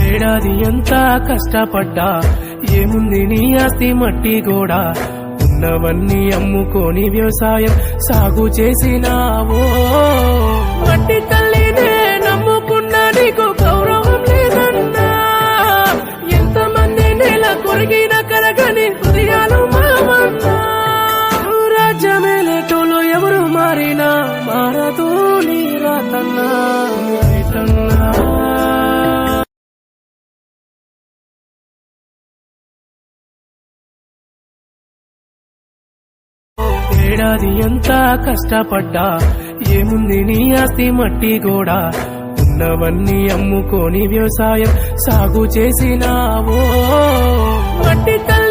ఏడాది అంతా కష్టపడ్డా ఏముంది నీ ఆస్తి మట్టి గోడా ఉన్నవన్నీ అమ్ముకొని వ్యవసాయం సాగు చేసినావో మట్టి తల్లినే నమ్ముకున్నా నీకు గౌరవం లేదన్నా ఎంతమంది నేల కొరిగిన కరగని హృదయాలు మామన్నా రాజ్యమేలేటోళ్ళు ఎవరు మారినా మారదు నీ రాతన్నా ఏడాది అంతా కష్టపడ్డా ఏముంది నీ ఆస్తి మట్టి గోడా ఉన్నవన్నీ అమ్ముకొని వ్యవసాయం సాగు చేసినావో మట్టి తల్లి